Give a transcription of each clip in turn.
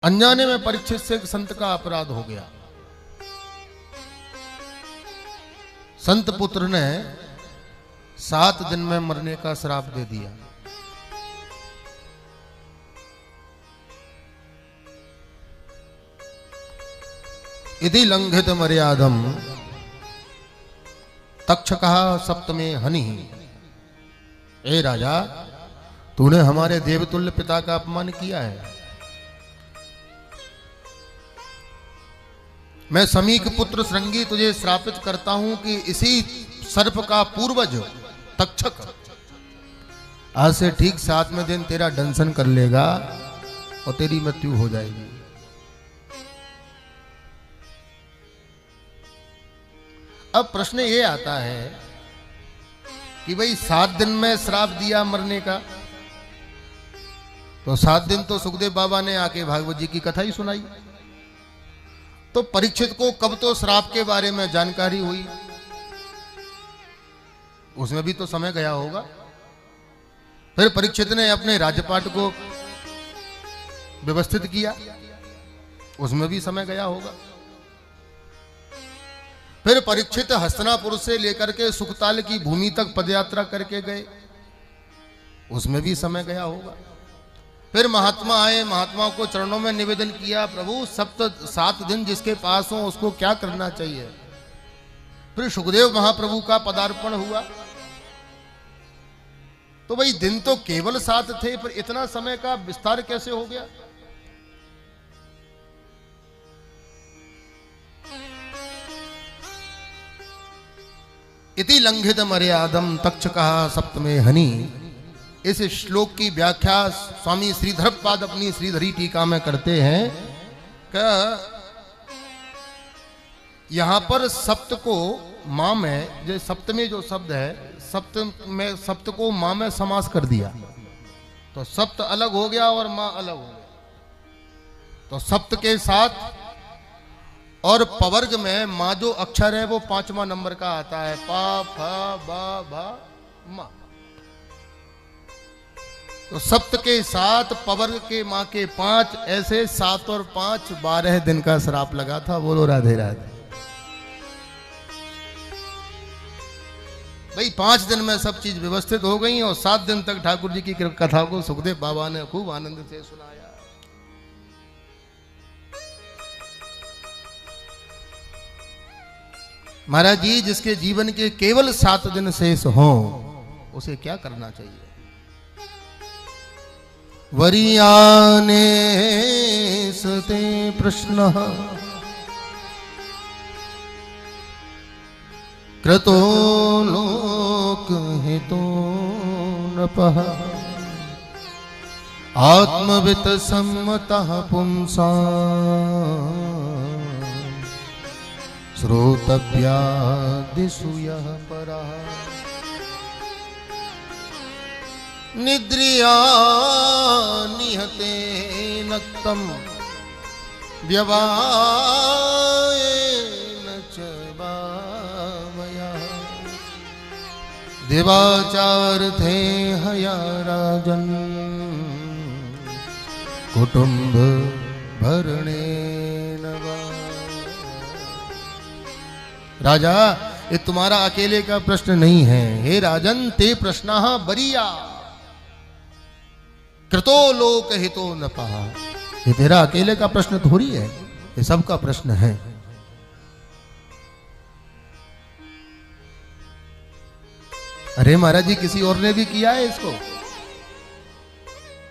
अनजाने में परीक्षित से एक संत का अपराध हो गया। संत पुत्र ने 7 दिन में मरने का श्राप दे दिया। यदि लंघित मर्यादम तक्षकः सप्तमे हनि। ए राजा, तूने हमारे देवतुल्य पिता का अपमान किया है। मैं समीक पुत्र श्रृंगी तुझे श्रापित करता हूं कि इसी सर्प का पूर्वज तक्षक आज से ठीक 7वें दिन तेरा दंशन कर लेगा और तेरी मृत्यु हो जाएगी। अब प्रश्न ये आता है कि भाई 7 दिन में श्राप दिया मरने का, तो 7 दिन तो सुखदेव बाबा ने आके भागवत जी की कथा ही सुनाई। तो परीक्षित को कब तो श्राप के बारे में जानकारी हुई, उसमें भी तो समय गया होगा। फिर परीक्षित ने अपने राजपाट को व्यवस्थित किया, उसमें भी समय गया होगा। फिर परीक्षित हस्तिनापुर से लेकर के सुखताल की भूमि तक पदयात्रा करके गए, उसमें भी समय गया होगा। फिर महात्मा आए, महात्माओं को चरणों में निवेदन किया, प्रभु 7 दिन जिसके पास हो उसको क्या करना चाहिए। फिर सुखदेव महाप्रभु का पदार्पण हुआ। तो भाई दिन तो केवल 7 थे, पर इतना समय का विस्तार कैसे हो गया। इति लंघित मर्यादम तक्षकः सप्तमे हनि। इस श्लोक की व्याख्या स्वामी श्रीधरपाद अपनी श्रीधरी टीका में करते हैं कि यहां पर सप्त को मां में, जो सप्तमी जो शब्द है, सप्त को मां में समास कर दिया, तो सप्त अलग हो गया और मां अलग हो गया। तो सप्त के साथ और पवर्ग में मां जो अक्षर है वो 5वां नंबर का आता है, पा फा बा भा मा। तो सप्त के 7, पवर्ग के मां के 5, ऐसे 7 और 5 12 दिन का श्राप लगा था। बोलो राधे राधे। भाई 5 दिन में सब चीज व्यवस्थित हो गई और 7 दिन तक ठाकुर जी की कथा को सुखदेव बाबा ने खूब आनंद से सुनाया। महाराज जी, जिसके जीवन के केवल 7 दिन शेष हों उसे क्या करना चाहिए। वरीयाने सते प्रश्न क्रतो लोक हितो नपः आत्मवित सम्मतः पुंसा श्रोतव्यादिषु यः परः निद्रिया निहते नक्तम व्यवायेन च भावया देवाचार्थे हया राजन् कुटुंब भरणेन वा। राजा, ये तुम्हारा अकेले का प्रश्न नहीं है। हे राजन, ते प्रश्नः बरीया कृतो लोक हितो नपः। ये तेरा अकेले का प्रश्न थोड़ी है, ये सबका प्रश्न है। अरे महाराज जी, किसी और ने भी किया है इसको,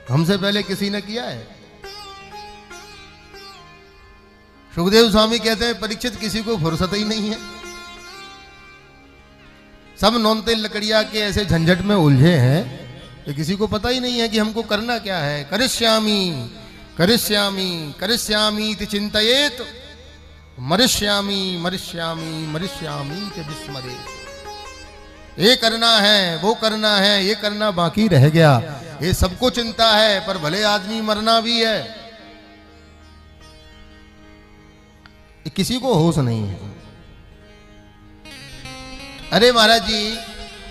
हमसे पहले किसी ने किया है। सुखदेव स्वामी कहते हैं परीक्षित किसी को फुर्सत ही नहीं है, सब नौनते लकड़िया के ऐसे झंझट में उलझे हैं कि किसी को पता ही नहीं है कि हमको करना क्या है। करिष्यामि करिष्यामि करिष्यामि इति चिंतयेत मरिष्यामि मरिष्यामि मरिष्यामि इति विस्मरेत्। ये करना है, वो करना है, ये करना बाकी रह गया। ये सबको चिंता है, पर भले आदमी मरना भी है, किसी को होश नहीं है। अरे महाराज जी,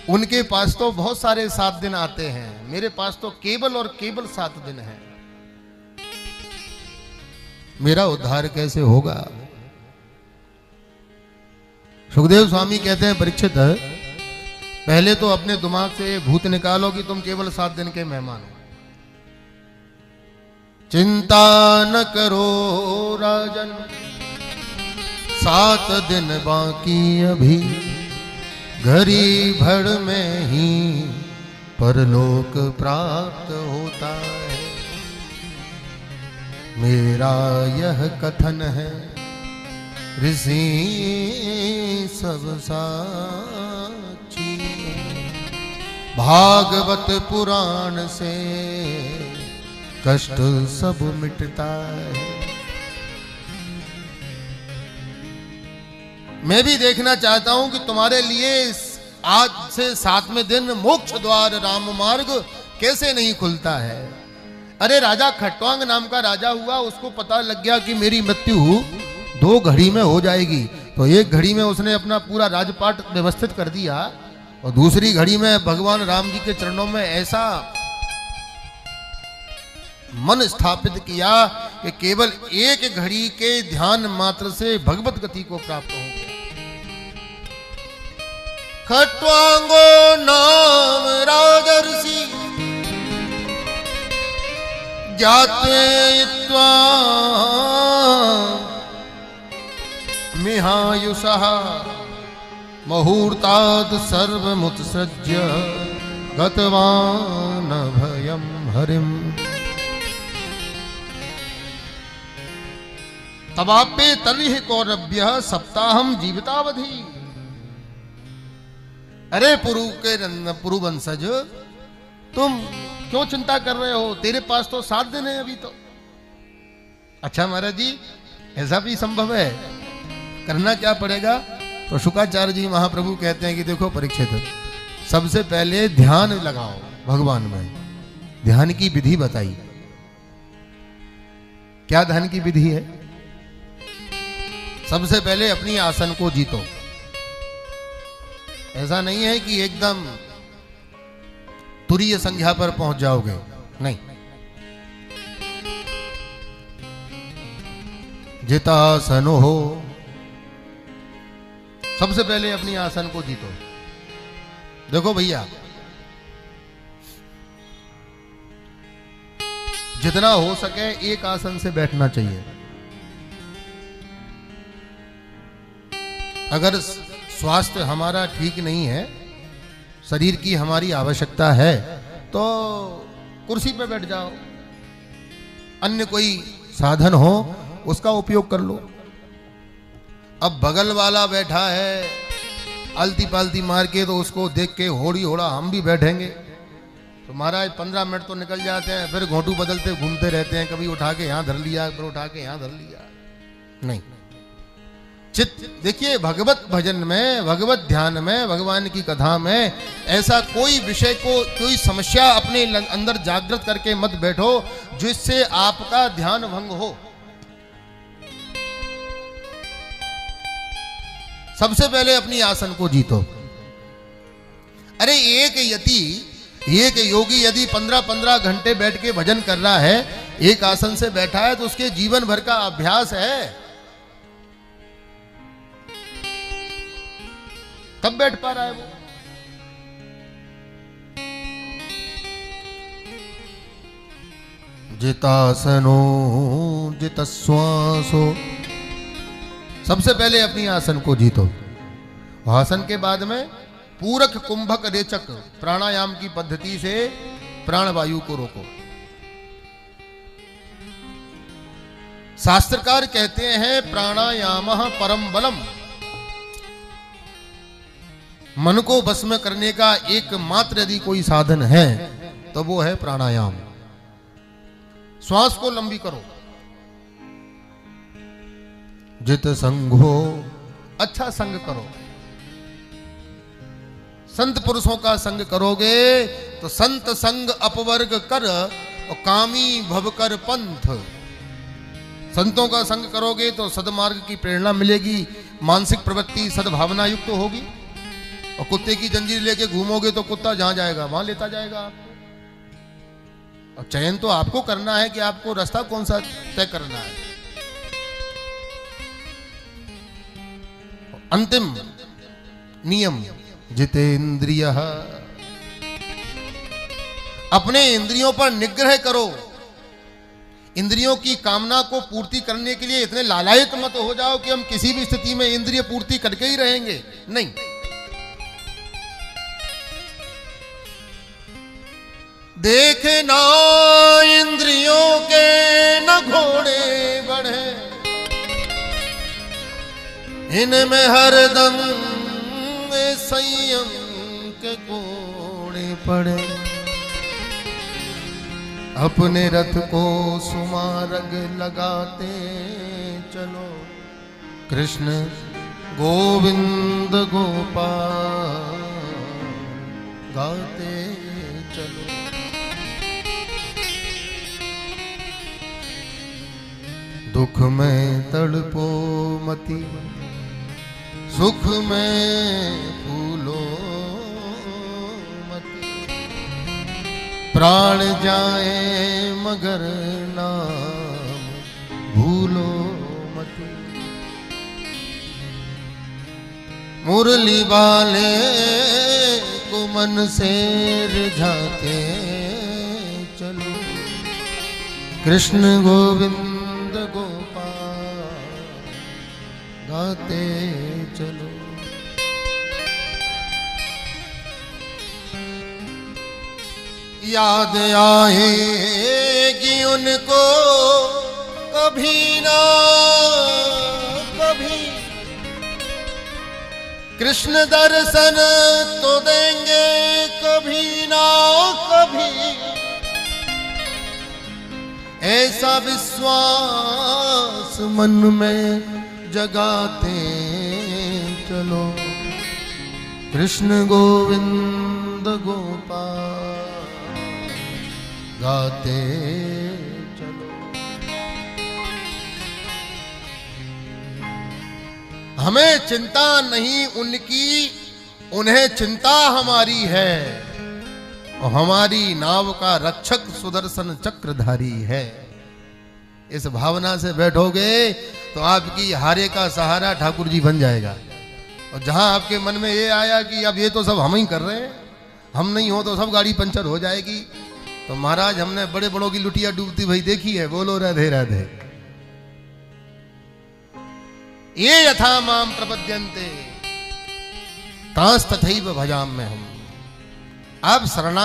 उनके पास तो बहुत सारे 7 दिन आते हैं, मेरे पास तो केवल और केवल 7 दिन है। मेरा उद्धार कैसे होगा? सुखदेव स्वामी कहते हैं, परीक्षित, पहले तो अपने दिमाग से भूत निकालो कि तुम केवल 7 दिन के मेहमान हो। चिंता न करो राजन, 7 दिन बाकी अभी, घड़ी भर में ही परलोक प्राप्त होता है। मेरा यह कथन है, ऋषि सब साक्षी, भागवत पुराण से कष्ट सब मिटता है। मैं भी देखना चाहता हूं कि तुम्हारे लिए आज से 7वें दिन मोक्ष द्वार राम मार्ग कैसे नहीं खुलता है। अरे राजा खट्वांग नाम का राजा हुआ, उसको पता लग गया कि मेरी मृत्यु 2 घड़ी में हो जाएगी, तो 1 घड़ी में उसने अपना पूरा राजपाट व्यवस्थित कर दिया और दूसरी घड़ी में भगवान राम जी के चरणों में ऐसा मन स्थापित किया कि केवल 1 घड़ी के ध्यान मात्र से भगवत गति को प्राप्त हो गया। खट्वांगो नाम राजर्षि ज्ञात्वा मिहायुषः मुहूर्तात् सर्वमुत्सृज्य गतवान् भयं हरिम्। तवाप्ये तर्हि कौरव्यः सप्ताहं जीवितावधि। अरे पुरु वंशज, तुम क्यों चिंता कर रहे हो? तेरे पास तो 7 दिन है अभी तो। अच्छा महाराज जी, ऐसा भी संभव है? करना क्या पड़ेगा? तो शुक्राचार्य जी महाप्रभु कहते हैं कि देखो परीक्षित, सबसे पहले ध्यान लगाओ भगवान में। ध्यान की विधि बताई। क्या ध्यान की विधि है? सबसे पहले अपनी आसन को जीतो। ऐसा नहीं है कि एकदम तुरीय संख्या पर पहुंच जाओगे, नहीं। जितासन हो, सबसे पहले अपनी आसन को जीतो। देखो भैया, जितना हो सके एक आसन से बैठना चाहिए। अगर स्वास्थ्य हमारा ठीक नहीं है, शरीर की हमारी आवश्यकता है, तो कुर्सी पे बैठ जाओ। अन्य कोई साधन हो उसका उपयोग कर लो। अब बगल वाला बैठा है आलती पालती मार के, तो उसको देख के होड़ी होड़ा हम भी बैठेंगे तो महाराज 15 मिनट तो निकल जाते हैं, फिर घोंटू बदलते घूमते रहते हैं। कभी उठा के यहाँ धर लिया, फिर उठा के यहाँ धर लिया। नहीं, चित्त देखिए, भगवत भजन में, भगवत ध्यान में, भगवान की कथा में ऐसा कोई विषय को, कोई समस्या अपने अंदर जागृत करके मत बैठो जिससे आपका ध्यान भंग हो। सबसे पहले अपनी आसन को जीतो। अरे एक योगी यदि 15-15 घंटे बैठ के भजन कर रहा है, एक आसन से बैठा है, तो उसके जीवन भर का अभ्यास है, तब बैठ पा रहा है वो। जितासनो जितश्वासो, सबसे पहले अपनी आसन को जीतो। आसन के बाद में पूरक कुंभक रेचक प्राणायाम की पद्धति से प्राणवायु को रोको। शास्त्रकार कहते हैं प्राणायामः परम बलम। मन को बस में करने का एकमात्र यदि कोई साधन है तो वो है प्राणायाम। श्वास को लंबी करो। जित संघो, अच्छा संग करो। संत पुरुषों का संग करोगे तो संत संग अपवर्ग कर और कामी भव कर पंथ। संतों का संग करोगे तो सदमार्ग की प्रेरणा मिलेगी, मानसिक प्रवृत्ति सद्भावना युक्त होगी। और कुत्ते की जंजीर लेके घूमोगे तो कुत्ता जहां जाएगा वहां लेता जाएगा आपको। और चयन तो आपको करना है कि आपको रास्ता कौन सा तय करना है। अंतिम नियम जितेंद्रियः, अपने इंद्रियों पर निग्रह करो। इंद्रियों की कामना को पूर्ति करने के लिए इतने लालायित मत हो जाओ कि हम किसी भी स्थिति में इंद्रिय पूर्ति करके ही रहेंगे, नहीं। देखे ना इंद्रियों के न घोड़े बढ़े, इनमें हरदम संयम के कोड़े पड़े। अपने रथ को सुमारग लगाते चलो, कृष्ण गोविंद गोपाल गाते चलो। दुख में तड़पो मती, सुख में फूलो मती, प्राण जाए मगर नाम भूलो मती। मुरली वाले को मन से रिझाते चलो, कृष्ण गोविंद गोपाल गाते चलो। याद आएगी उनको कभी ना कभी, कृष्ण दर्शन तो देंगे कभी ना कभी। ऐसा विश्वास मन में जगाते चलो, कृष्ण गोविंद गोपाल गाते चलो। हमें चिंता नहीं उनकी, उन्हें चिंता हमारी है, और हमारी नाव का रक्षक सुदर्शन चक्रधारी है। इस भावना से बैठोगे तो आपकी हारे का सहारा ठाकुर जी बन जाएगा। और जहां आपके मन में ये आया कि अब ये तो सब हम ही कर रहे हैं, हम नहीं हो तो सब गाड़ी पंचर हो जाएगी, तो महाराज हमने बड़े बड़ों की लुटिया डूबती भाई देखी है, बोलो राधे राधे। ये यथा माम प्रपद्यन्ते तांस तथैव भजाम्यहम्। आप शरणा